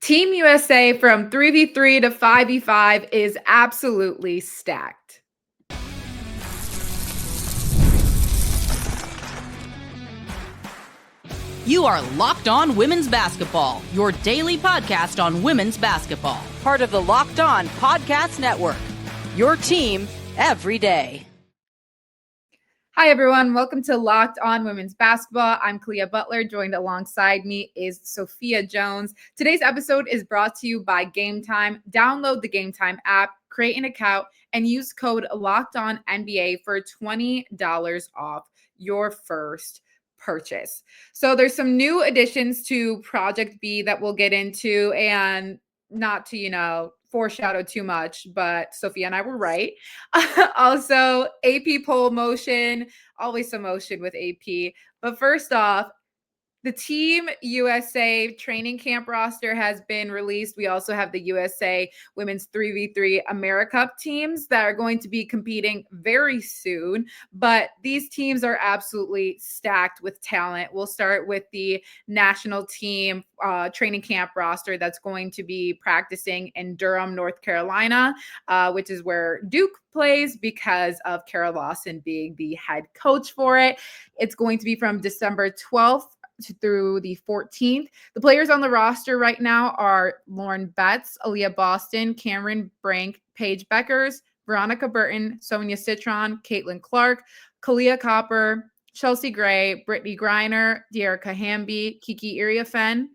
Team USA from 3v3 to 5v5 is absolutely stacked. You are Locked On Women's Basketball, your daily podcast on women's basketball. Part of the Locked On Podcast Network, your team every day. Hi, everyone. Welcome to Locked On Women's Basketball. I'm Kalia Butler. Joined alongside me is Sophia Jones. Today's episode is brought to you by Game Time. Download the Game Time app, create an account, and use code LOCKEDONNBA for $20 off your first purchase. So there's some new additions to Project B that we'll get into, and not to, foreshadow too much, but Sophia and I were right. Also, AP poll motion, always some motion with AP. But first off, the Team USA training camp roster has been released. We also have the USA Women's 3v3 AmeriCup teams that are going to be competing very soon. But these teams are absolutely stacked with talent. We'll start with the national team training camp roster that's going to be practicing in Durham, North Carolina, which is where Duke plays because of Kara Lawson being the head coach for it. It's going to be from December 12th through the 14th. The players on the roster right now are Lauren Betts, Aaliyah Boston, Cameron Brink, Paige Beckers, Veronica Burton, Sonia Citron, Caitlin Clark, Kalia Copper, Chelsea Gray, Brittany Griner, Dearica Hamby, Kiki Iriafen,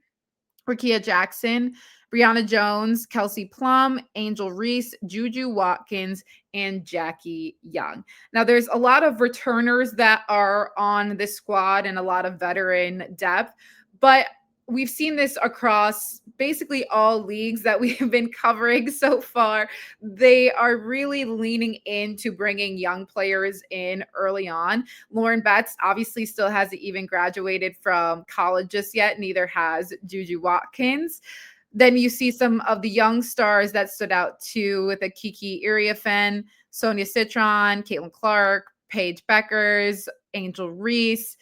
Rakia Jackson, Brianna Jones, Kelsey Plum, Angel Reese, JuJu Watkins, and Jackie Young. Now, there's a lot of returners that are on this squad and a lot of veteran depth, but we've seen this across basically all leagues that we've been covering so far. They are really leaning into bringing young players in early on. Lauren Betts obviously still hasn't even graduated from college just yet. Neither has JuJu Watkins. Then you see some of the young stars that stood out too, with a Kiki Iriafen, Sonia Citron, Caitlin Clark, Paige Beckers, Angel Reese.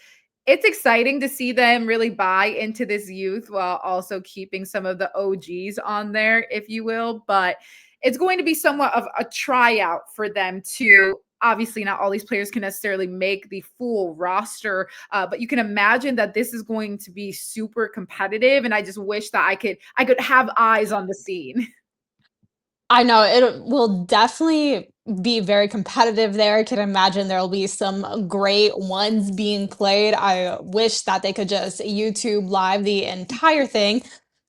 It's exciting to see them really buy into this youth while also keeping some of the OGs on there, if you will. But it's going to be somewhat of a tryout for them too. Obviously, not all these players can necessarily make the full roster, but you can imagine that this is going to be super competitive. And I just wish that I could have eyes on the scene. I know it will definitely be very competitive there. I can imagine there'll be some great ones being played. I wish that they could just YouTube live the entire thing.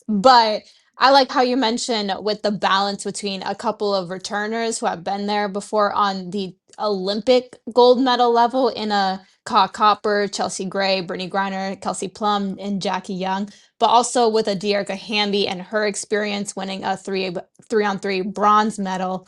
But I like how you mentioned with the balance between a couple of returners who have been there before on the Olympic gold medal level in a Copper, Chelsea Gray, Brittany Griner, Kelsey Plum, and Jackie Young, but also with a Dearica Hamby and her experience winning a three-on-three bronze medal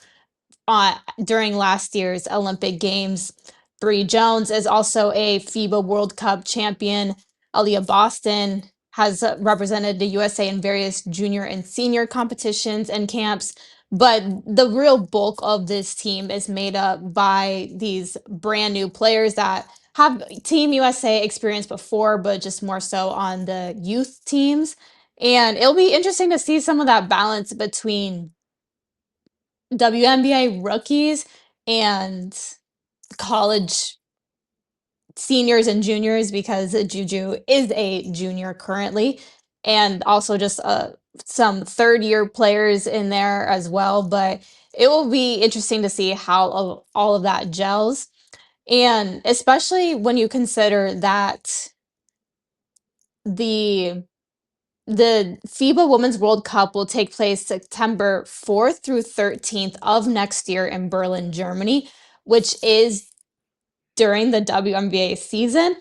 during last year's Olympic Games. Bree Jones is also a FIBA World Cup champion. Aaliyah Boston has represented the USA in various junior and senior competitions and camps. But the real bulk of this team is made up by these brand new players that have Team USA experience before, but just more so on the youth teams. And it'll be interesting to see some of that balance between WNBA rookies and college seniors and juniors, because JuJu is a junior currently, and also just some third-year players in there as well. But it will be interesting to see how all of that gels, and especially when you consider that the FIBA Women's World Cup will take place September 4th through 13th of next year in Berlin, Germany, which is during the WNBA season.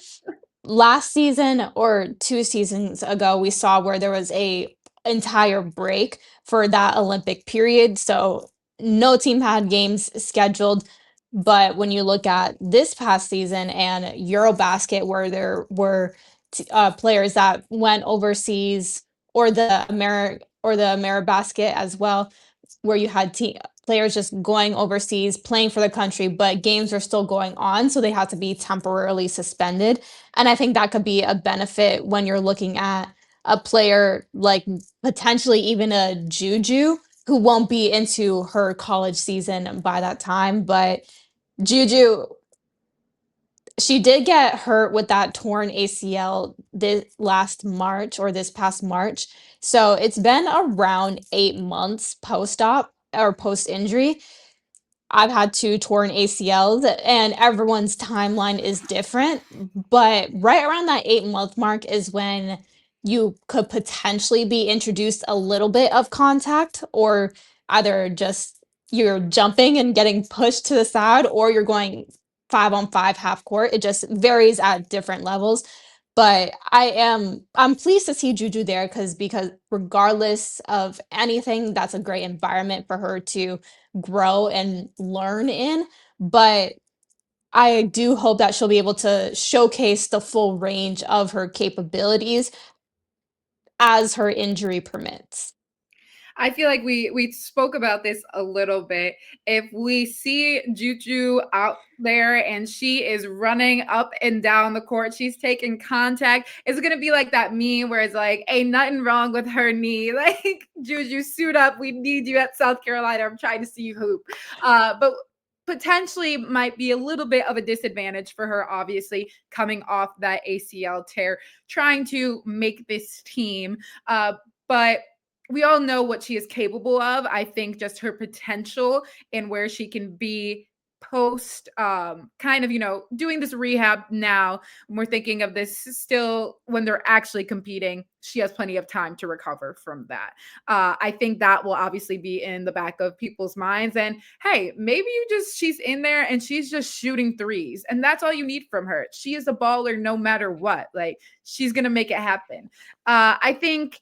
Last season or 2 seasons ago, we saw where there was a entire break for that Olympic period. So no team had games scheduled. But when you look at this past season and Eurobasket, where there were players that went overseas, or the AmeriBasket as well, where you had players just going overseas, playing for the country, but games are still going on, so they have to be temporarily suspended. And I think that could be a benefit when you're looking at a player like potentially even a JuJu who won't be into her college season by that time. But JuJu, she did get hurt with that torn ACL this past March. So it's been around 8 months post-op or post-injury. I've had 2 torn ACLs, and everyone's timeline is different, but right around that 8-month mark is when you could potentially be introduced a little bit of contact, or either just you're jumping and getting pushed to the side, or you're going 5-on-5 half court. It just varies at different levels. But I'm pleased to see Juju there because regardless of anything, that's a great environment for her to grow and learn in. But I do hope that she'll be able to showcase the full range of her capabilities as her injury permits. I feel like we spoke about this a little bit. If we see Juju out there and she is running up and down the court, she's taking contact, it's gonna be like that meme where it's like, ain't nothing wrong with her knee. Like, Juju, suit up. We need you at South Carolina. I'm trying to see you hoop. But potentially might be a little bit of a disadvantage for her, obviously, coming off that ACL tear, trying to make this team. But we all know what she is capable of. I think just her potential and where she can be post kind of, doing this rehab now. When we're thinking of this still when they're actually competing, she has plenty of time to recover from that. I think that will obviously be in the back of people's minds. And hey, maybe she's in there and she's just shooting threes. And that's all you need from her. She is a baller no matter what. Like, she's going to make it happen. I think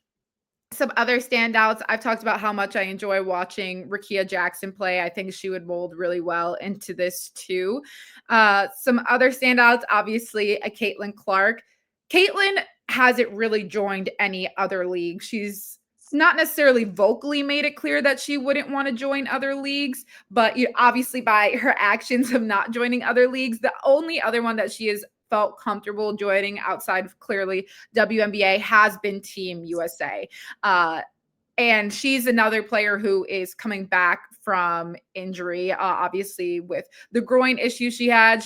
some other standouts, I've talked about how much I enjoy watching Rickea Jackson play. I think she would mold really well into this too. Some other standouts, obviously, a Caitlin Clark. Caitlin hasn't really joined any other league. She's not necessarily vocally made it clear that she wouldn't want to join other leagues, but obviously by her actions of not joining other leagues, the only other one that she is felt comfortable joining outside of clearly WNBA has been Team USA. And she's another player who is coming back from injury, obviously with the groin issue she had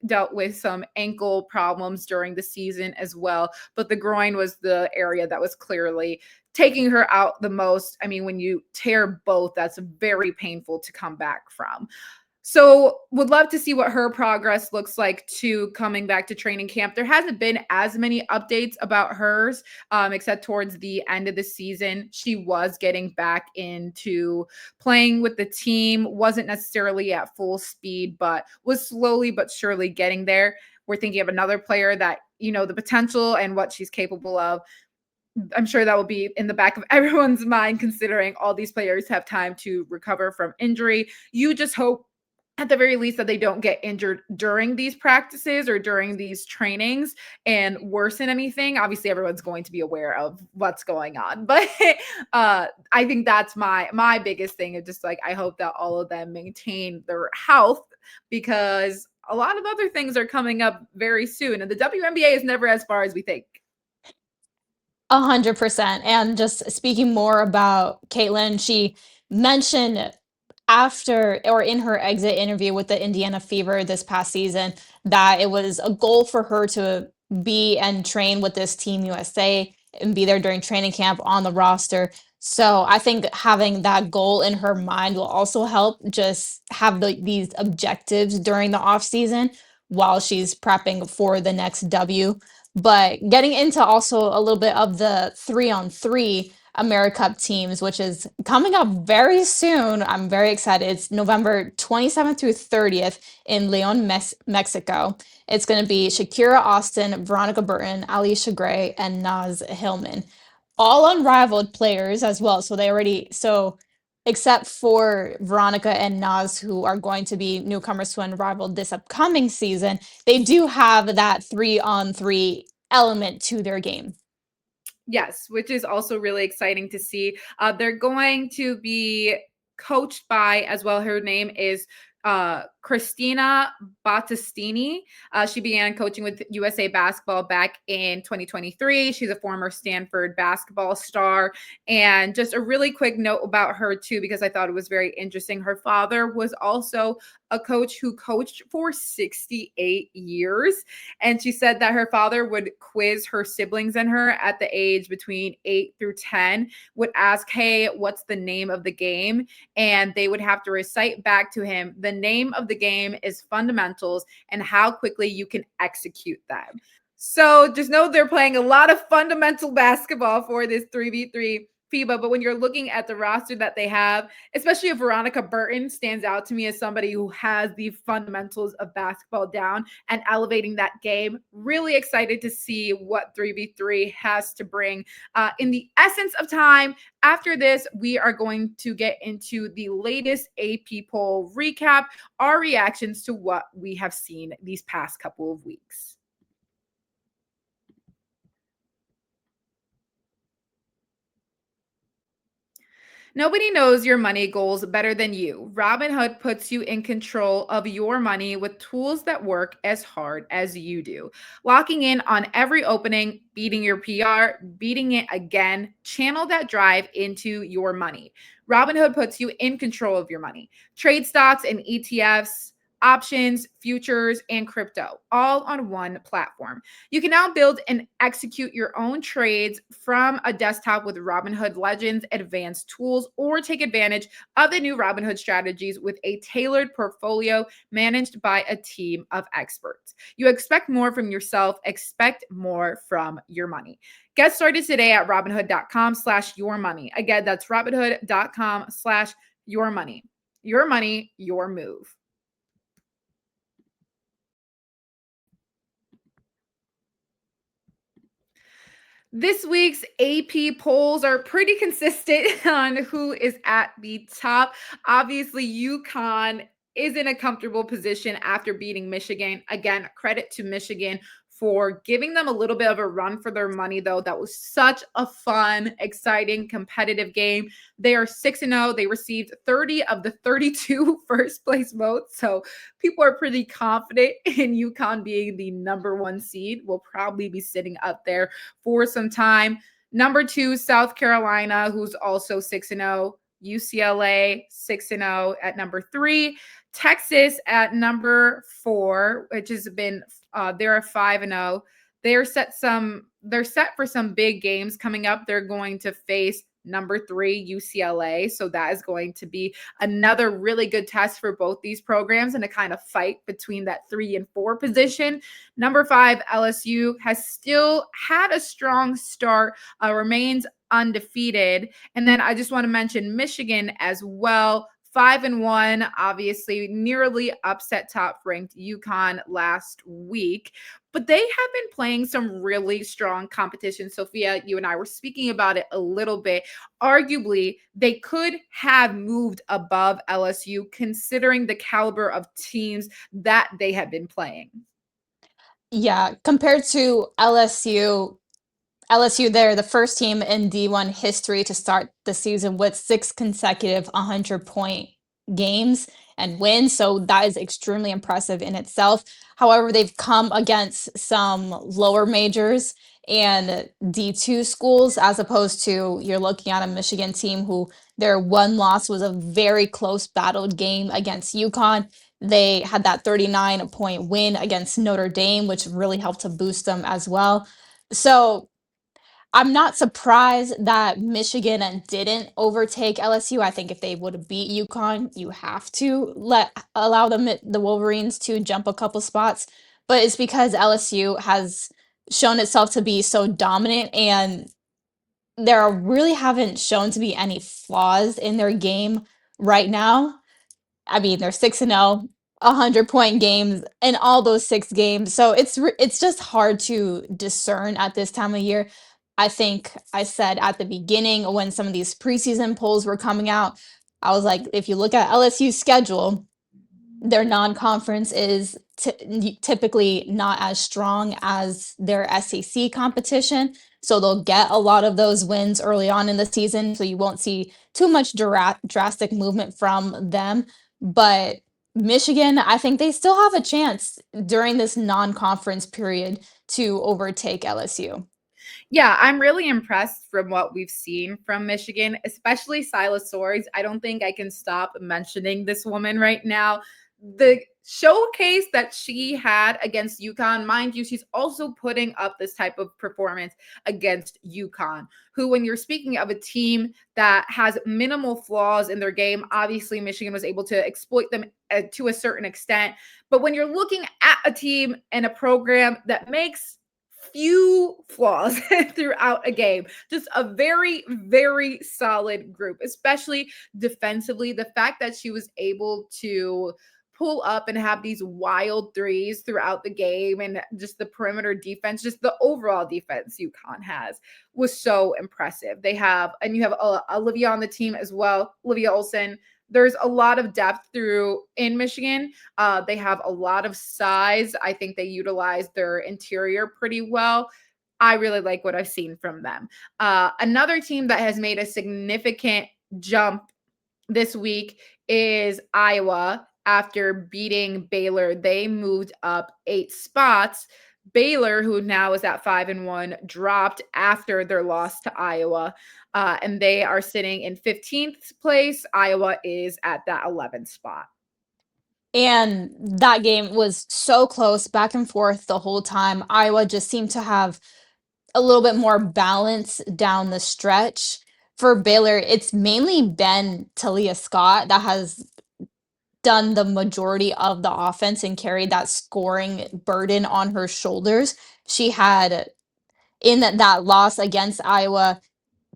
dealt with some ankle problems during the season as well. But the groin was the area that was clearly taking her out the most. I mean, when you tear both, that's very painful to come back from. So would love to see what her progress looks like to coming back to training camp. There hasn't been as many updates about hers, except towards the end of the season. She was getting back into playing with the team, wasn't necessarily at full speed, but was slowly but surely getting there. We're thinking of another player that, the potential and what she's capable of. I'm sure that will be in the back of everyone's mind, considering all these players have time to recover from injury. You just hope at the very least that they don't get injured during these practices or during these trainings and worsen anything. Obviously, everyone's going to be aware of what's going on, but I think that's my biggest thing. Is just like, I hope that all of them maintain their health, because a lot of other things are coming up very soon, and the WNBA is never as far as we think. 100%. And just speaking more about Caitlin, she mentioned after or in her exit interview with the Indiana Fever this past season that it was a goal for her to be and train with this Team USA and be there during training camp on the roster. So I think having that goal in her mind will also help just have these objectives during the off season while she's prepping for the next W. But getting into also a little bit of the 3-on-3 AmeriCup teams, which is coming up very soon. I'm very excited. It's November 27th through 30th in Leon, Mexico. It's going to be Shakira Austin, Veronica Burton, Allisha Gray, and Naz Hillmon. All unrivaled players as well. Except for Veronica and Naz, who are going to be newcomers to Unrivaled this upcoming season, they do have that 3-on-3 element to their game. Yes, which is also really exciting to see. They're going to be coached by, as well, her name is Christina Batastini. She began coaching with USA Basketball back in 2023. She's a former Stanford basketball star. And just a really quick note about her, too, because I thought it was very interesting. Her father was also a coach who coached for 68 years. And she said that her father would quiz her siblings and her at the age between 8 through 10, would ask, hey, what's the name of the game? And they would have to recite back to him, the name of the game is fundamentals and how quickly you can execute them. So just know they're playing a lot of fundamental basketball for this 3v3 FIBA, but when you're looking at the roster that they have, especially if Veronica Burton stands out to me as somebody who has the fundamentals of basketball down and elevating that game, really excited to see what 3v3 has to bring. In the essence of time, after this, we are going to get into the latest AP poll recap, our reactions to what we have seen these past couple of weeks. Nobody knows your money goals better than you. Robinhood puts you in control of your money with tools that work as hard as you do. Locking in on every opening, beating your PR, beating it again, channel that drive into your money. Robinhood puts you in control of your money. Trade stocks and ETFs, options, futures, and crypto, all on one platform. You can now build and execute your own trades from a desktop with Robinhood Legends advanced tools, or take advantage of the new Robinhood strategies with a tailored portfolio managed by a team of experts. You expect more from yourself, expect more from your money. Get started today at Robinhood.com/yourmoney. Again, that's Robinhood.com/yourmoney. Your money, your move. This week's AP polls are pretty consistent on who is at the top. Obviously, UConn is in a comfortable position after beating Michigan. Again, credit to Michigan for giving them a little bit of a run for their money, though. That was such a fun, exciting, competitive game. They are 6-0. They received 30 of the 32 first place votes. So people are pretty confident in UConn being the number one seed. Will probably be sitting up there for some time. Number 2, South Carolina, who's also 6-0. UCLA 6-0 at number 3. Texas at number 4, which has been they're 5-0. They're set for some big games coming up. They're going to face number 3 UCLA. So that is going to be another really good test for both these programs, and a kind of fight between that 3 and 4 position. Number 5 LSU has still had a strong start, remains undefeated. And then I just want to mention Michigan as well. 5-1, obviously nearly upset top-ranked UConn last week, but they have been playing some really strong competition. Sophia, you and I were speaking about it a little bit. Arguably, they could have moved above LSU considering the caliber of teams that they have been playing. Yeah, compared to LSU, they're the first team in D1 history to start the season with 6 consecutive 100-point games and wins, so that is extremely impressive in itself. However, they've come against some lower majors and D2 schools, as opposed to you're looking at a Michigan team who their one loss was a very close battled game against UConn. They had that 39-point win against Notre Dame, which really helped to boost them as well. So I'm not surprised that Michigan didn't overtake LSU. I think if they would have beat UConn, you have to allow the Wolverines to jump a couple spots. But it's because LSU has shown itself to be so dominant, and there really haven't shown to be any flaws in their game right now. I mean, they're 6-0, 100-point games in all those 6 games. So it's just hard to discern at this time of year. I think I said at the beginning when some of these preseason polls were coming out, I was like, if you look at LSU's schedule, their non-conference is typically not as strong as their SEC competition. So they'll get a lot of those wins early on in the season. So you won't see too much drastic movement from them. But Michigan, I think they still have a chance during this non-conference period to overtake LSU. Yeah, I'm really impressed from what we've seen from Michigan, especially Silas Swords. I don't think I can stop mentioning this woman right now. The showcase that she had against UConn, mind you, she's also putting up this type of performance against UConn, who, when you're speaking of a team that has minimal flaws in their game, obviously Michigan was able to exploit them to a certain extent. But when you're looking at a team and a program that makes few flaws throughout a game, just a very, very solid group, especially defensively. The fact that she was able to pull up and have these wild threes throughout the game, and just the perimeter defense, just the overall defense UConn has, was so impressive. They have, and you have Olivia on the team as well, Olivia Olson. There's a lot of depth through in Michigan. They have a lot of size. I think they utilize their interior pretty well. I really like what I've seen from them. Another team that has made a significant jump this week is Iowa. After beating Baylor, they moved up 8 spots. Baylor, who now is at 5-1, dropped after their loss to Iowa, and they are sitting in 15th place. Iowa is at that 11th spot. And that game was so close, back and forth the whole time. Iowa just seemed to have a little bit more balance down the stretch. For Baylor, it's mainly been Talia Scott that has done the majority of the offense and carried that scoring burden on her shoulders. She had, in that loss against Iowa,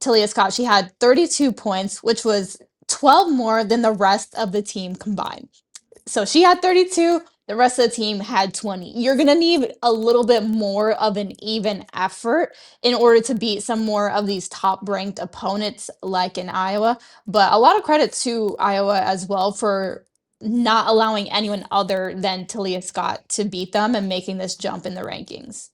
Talia Scott, she had 32 points, which was 12 more than the rest of the team combined. So she had 32, the rest of the team had 20. You're going to need a little bit more of an even effort in order to beat some more of these top-ranked opponents like in Iowa. But a lot of credit to Iowa as well for not allowing anyone other than Talia Scott to beat them and making this jump in the rankings.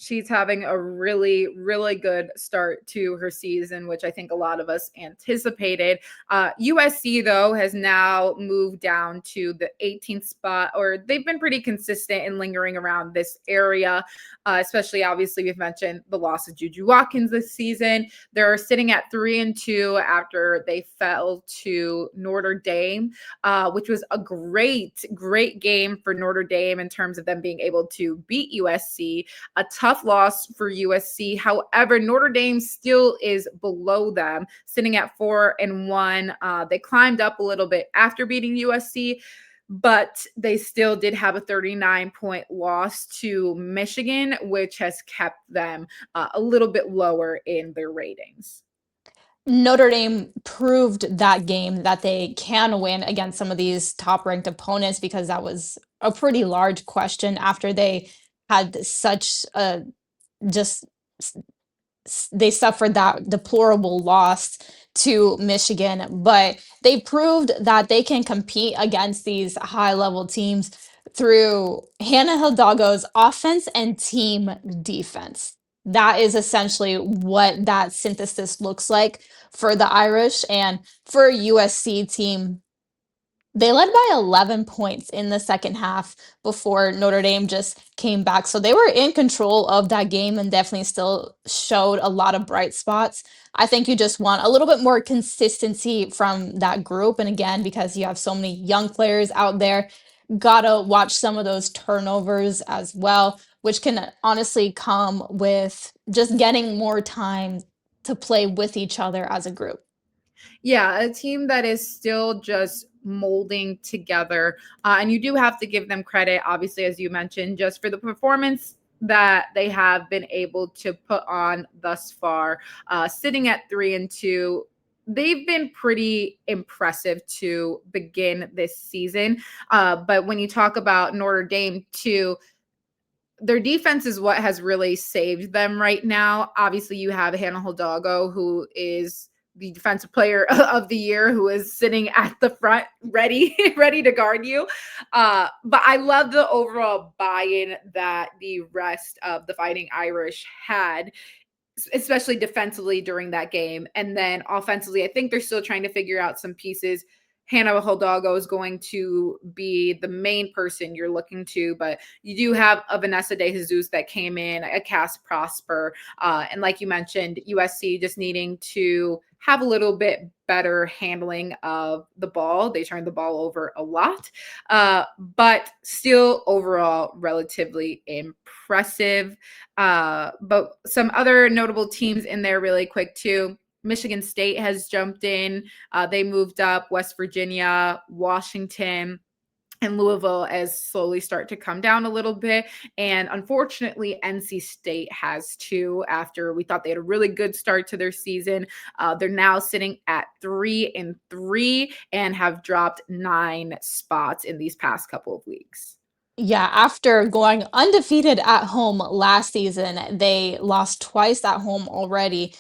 She's having a really, really good start to her season, which I think a lot of us anticipated. USC, though, has now moved down to the 18th spot, or they've been pretty consistent in lingering around this area, especially, obviously, we've mentioned the loss of JuJu Watkins this season. They're sitting at 3-2 after they fell to Notre Dame, which was a great, great game for Notre Dame in terms of them being able to beat USC. A tough loss for USC. However, Notre Dame still is below them, sitting at 4-1. They climbed up a little bit after beating USC, but they still did have a 39-point loss to Michigan, which has kept them a little bit lower in their ratings. Notre Dame proved that game that they can win against some of these top-ranked opponents, because that was a pretty large question after they had such a just they suffered that deplorable loss to Michigan, but they proved that they can compete against these high-level teams through Hannah Hidalgo's offense and team defense. That is essentially what that synthesis looks like for the Irish. And for a USC team, they led by 11 points in the second half before Notre Dame just came back. So they were in control of that game and definitely still showed a lot of bright spots. I think you just want a little bit more consistency from that group. And again, because you have so many young players out there, gotta watch some of those turnovers as well, which can honestly come with just getting more time to play with each other as a group. Yeah, a team that is still just molding together. And you do have to give them credit, obviously, as you mentioned, just for the performance that they have been able to put on thus far. Sitting at 3-2, they've been pretty impressive to begin this season. But when you talk about Notre Dame, too, their defense is what has really saved them right now. Obviously, you have Hannah Hidalgo, who is the defensive player of the year, who is sitting at the front ready to guard you. But I love the overall buy-in that the rest of the Fighting Irish had, especially defensively during that game. And then offensively, I think they're still trying to figure out some pieces. Hannah Hidalgo is going to be the main person you're looking to, but you do have a Vanessa De Jesus that came in, a Cass Prosper, and like you mentioned, USC just needing to have a little bit better handling of the ball. They turned the ball over a lot, but still overall relatively impressive. But some other notable teams in there really quick too. Michigan State has jumped in. They moved up. West Virginia, Washington, and Louisville as slowly start to come down a little bit. And unfortunately, NC State has too. After we thought they had a really good start to their season, they're now sitting at 3-3 and have dropped 9 spots in these past couple of weeks. Yeah, after going undefeated at home last season, they lost twice at home already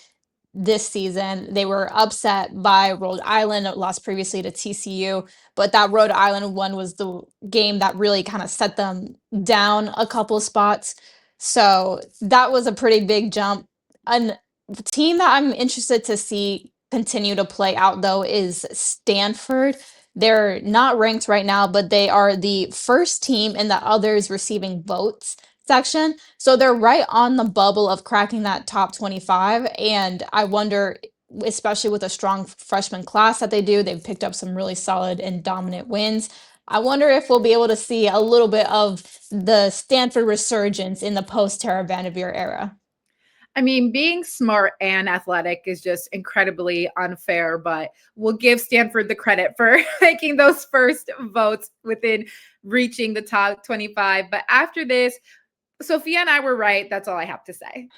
this season. They were upset by Rhode Island, lost previously to TCU, but that Rhode Island one was the game that really kind of set them down a couple spots. So that was a pretty big jump. A team that I'm interested to see continue to play out, though, is Stanford. They're not ranked right now, but they are the first team in the others receiving votes section. So they're right on the bubble of cracking that top 25. And I wonder, especially with a strong freshman class that they do, they've picked up some really solid and dominant wins. I wonder if we'll be able to see a little bit of the Stanford resurgence in the post Tara Vanderveer era. I mean, being smart and athletic is just incredibly unfair, but we'll give Stanford the credit for making those first votes within reaching the top 25. But after this, Sophia and I were right. That's all I have to say.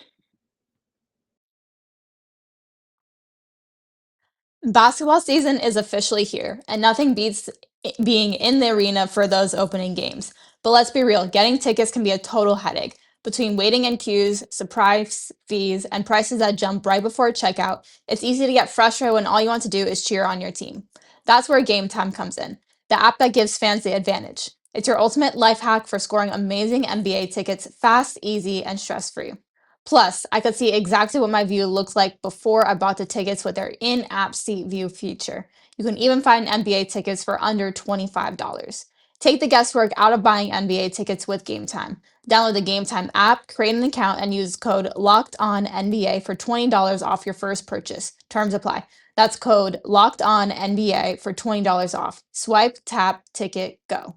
Basketball season is officially here, and nothing beats being in the arena for those opening games. But let's be real, getting tickets can be a total headache. Between waiting in queues, surprise fees, and prices that jump right before checkout, it's easy to get frustrated when all you want to do is cheer on your team. That's where Game Time comes in, the app that gives fans the advantage. It's your ultimate life hack for scoring amazing NBA tickets fast, easy, and stress-free. Plus, I could see exactly what my view looked like before I bought the tickets with their in-app seat view feature. You can even find NBA tickets for under $25. Take the guesswork out of buying NBA tickets with Game Time. Download the Game Time app, create an account, and use code LOCKEDONNBA for $20 off your first purchase. Terms apply. That's code LOCKEDONNBA for $20 off. Swipe, tap, ticket, go.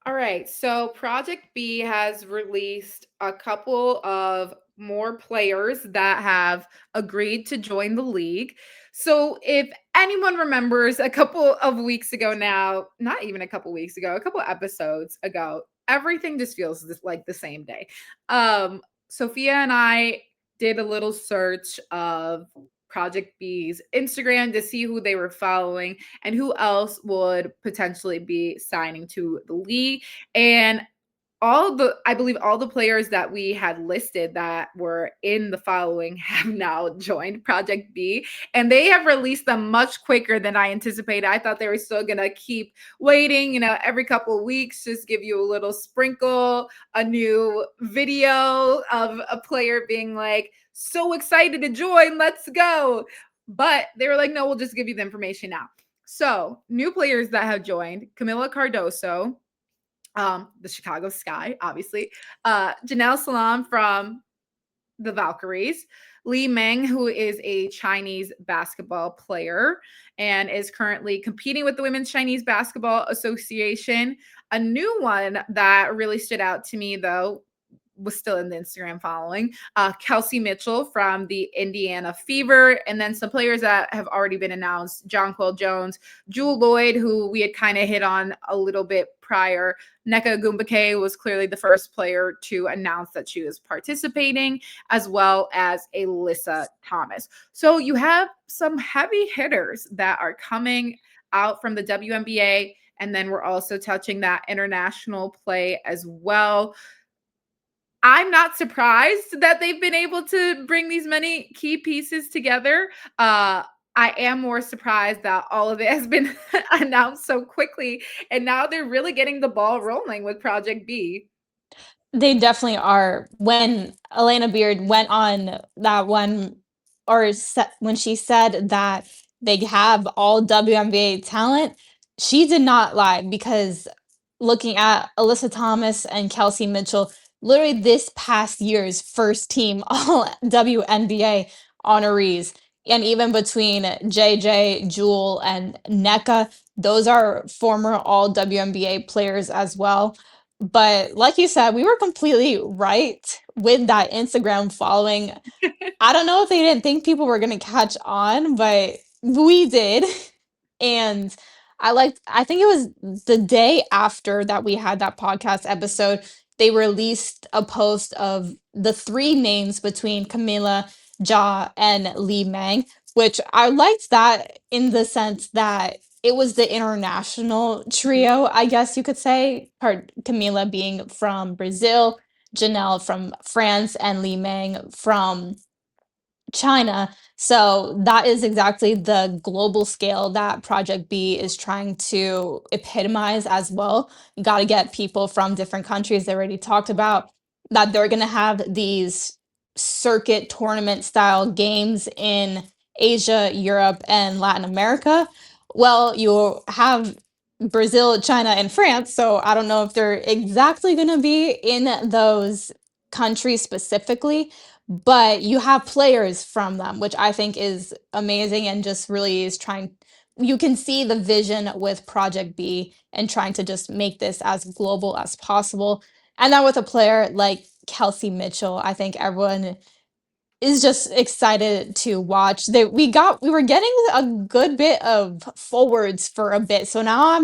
All right. So Project B has released a couple of more players that have agreed to join the league. So if anyone remembers a couple of weeks ago now, not even a couple weeks ago, a couple episodes ago, everything just feels like the same day. Sophia and I did a little search of Project B's Instagram to see who they were following and who else would potentially be signing to the league. And I believe all the players that we had listed that were in the following have now joined Project B, and they have released them much quicker than I anticipated. I thought they were still going to keep waiting, every couple of weeks, just give you a little sprinkle, a new video of a player being like, so excited to join, let's go. But they were like, no, we'll just give you the information now. So new players that have joined: Kamilla Cardoso, the Chicago Sky, obviously, Janelle Salam from the Valkyries, Li Meng, who is a Chinese basketball player and is currently competing with the Women's Chinese Basketball Association. A new one that really stood out to me, though, was still in the Instagram following, Kelsey Mitchell from the Indiana Fever, and then some players that have already been announced: Jonquel Jones, Jewell Loyd, who we had kind of hit on a little bit prior. Nneka Ogwumike was clearly the first player to announce that she was participating, as well as Alyssa Thomas. So you have some heavy hitters that are coming out from the WNBA, and then we're also touching that international play as well. I'm not surprised that they've been able to bring these many key pieces together. I am more surprised that all of it has been announced so quickly, and now they're really getting the ball rolling with Project B. They definitely are. When Elena Beard went on that one when she said that they have all WNBA talent, she did not lie because looking at Alyssa Thomas and Kelsey Mitchell, literally this past year's first team all WNBA honorees. And even between JJ, Jewell, and Nneka, those are former all WNBA players as well. But like you said, we were completely right with that Instagram following. I don't know if they didn't think people were gonna catch on, but we did. And I think it was the day after that we had that podcast episode, they released a post of the three names between Kamilla, Ja, and Meng, which I liked that in the sense that it was the international trio, I guess you could say. Kamilla being from Brazil, Janelle from France, and Meng from China. So that is exactly the global scale that Project B is trying to epitomize as well. You got to get people from different countries. They already talked about that they're going to have these circuit tournament style games in Asia, Europe, and Latin America. Well, you have Brazil, China, and France. So I don't know if they're exactly going to be in those countries specifically, but you have players from them, which I think is amazing and just really is trying. You can see the vision with Project B and trying to just make this as global as possible. And then with a player like Kelsey Mitchell, I think everyone is just excited to watch. We were getting a good bit of forwards for a bit. So now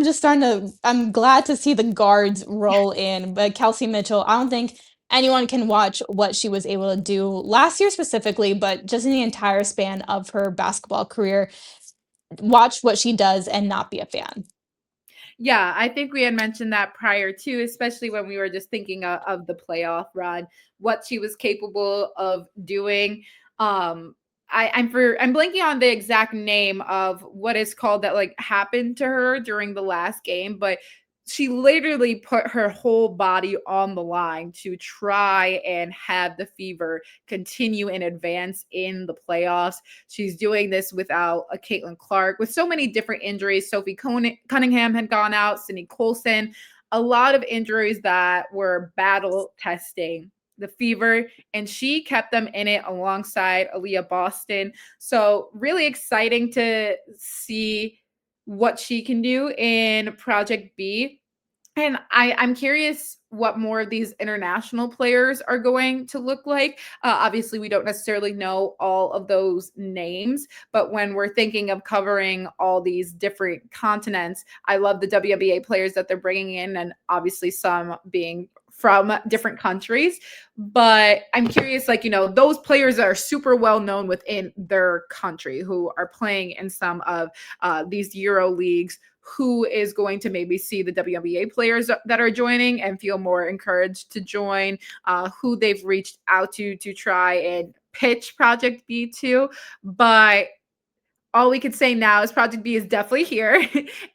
I'm glad to see the guards roll in. But Kelsey Mitchell, I don't think anyone can watch what she was able to do last year specifically, but just in the entire span of her basketball career, watch what she does and not be a fan. Yeah, I think we had mentioned that prior to, especially when we were just thinking of the playoff run, what she was capable of doing. I'm blanking on the exact name of what is called that like happened to her during the last game, but she literally put her whole body on the line to try and have the Fever continue and advance in the playoffs. She's doing this without a Caitlin Clark, with so many different injuries. Sophie Cunningham had gone out, Sydney Colson, a lot of injuries that were battle testing the Fever, and she kept them in it alongside Aaliyah Boston. So really exciting to see what she can do in Project B. And I'm curious what more of these international players are going to look like. Obviously, we don't necessarily know all of those names, but when we're thinking of covering all these different continents, I love the WNBA players that they're bringing in, and obviously some being from different countries. But I'm curious, like, those players that are super well known within their country who are playing in some of these Euro leagues, who is going to maybe see the WNBA players that are joining and feel more encouraged to join, who they've reached out to try and pitch Project B to. But all we could say now is Project B is definitely here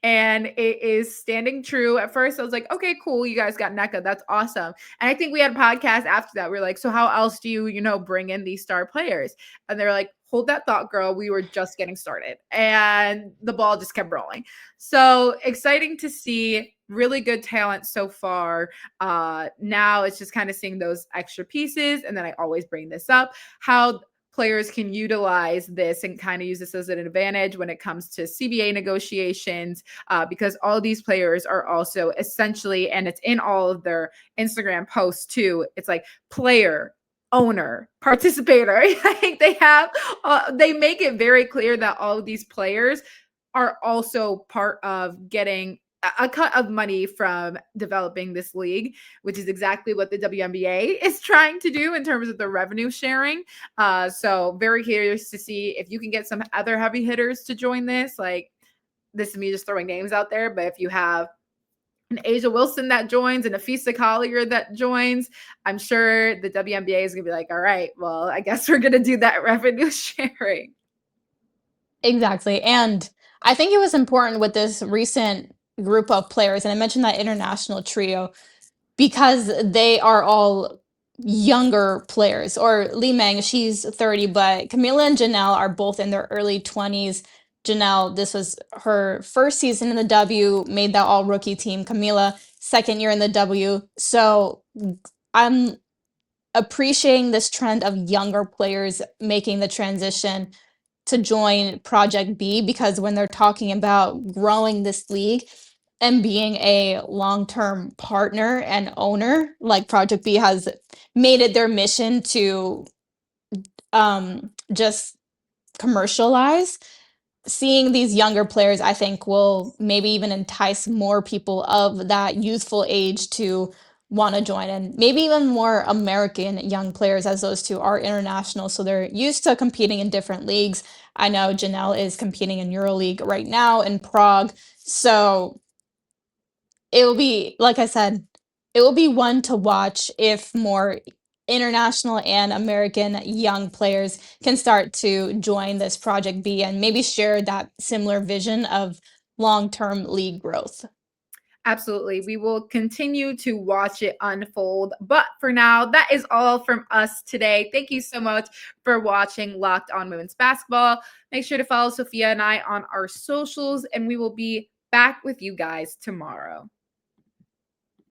and it is standing true. At first, I was like, okay, cool. You guys got Nneka. That's awesome. And I think we had a podcast after that. We are like, so how else do you, bring in these star players? And they're like, hold that thought, girl. We were just getting started. And the ball just kept rolling. So exciting to see. Really good talent so far. Now it's just kind of seeing those extra pieces. And then I always bring this up, how players can utilize this and kind of use this as an advantage when it comes to CBA negotiations, because all these players are also essentially, and it's in all of their Instagram posts too, it's like player, owner, participator. I think they make it very clear that all of these players are also part of getting a cut of money from developing this league, which is exactly what the WNBA is trying to do in terms of the revenue sharing. So very curious to see if you can get some other heavy hitters to join this. Like, this is me just throwing names out there, but if you have an Asia Wilson that joins and a Fisa Collier that joins, I'm sure the WNBA is going to be like, all right, well, I guess we're going to do that revenue sharing. Exactly. And I think it was important with this recent group of players, and I mentioned that international trio, because they are all younger players, or Meng, she's 30, but Kamilla and Janelle are both in their early 20s. Janelle, this was her first season in the W, made that all rookie team. Kamilla, second year in the W. So I'm appreciating this trend of younger players making the transition to join Project B, because when they're talking about growing this league and being a long-term partner and owner, like Project B has made it their mission to just commercialize, seeing these younger players, I think, will maybe even entice more people of that youthful age to want to join, and maybe even more American young players, as those two are international. So they're used to competing in different leagues. I know Janelle is competing in EuroLeague right now in Prague. So it will be, like I said, it will be one to watch if more international and American young players can start to join this Project B and maybe share that similar vision of long-term league growth. Absolutely. We will continue to watch it unfold. But for now, that is all from us today. Thank you so much for watching Locked On Women's Basketball. Make sure to follow Sophia and I on our socials, and we will be back with you guys tomorrow.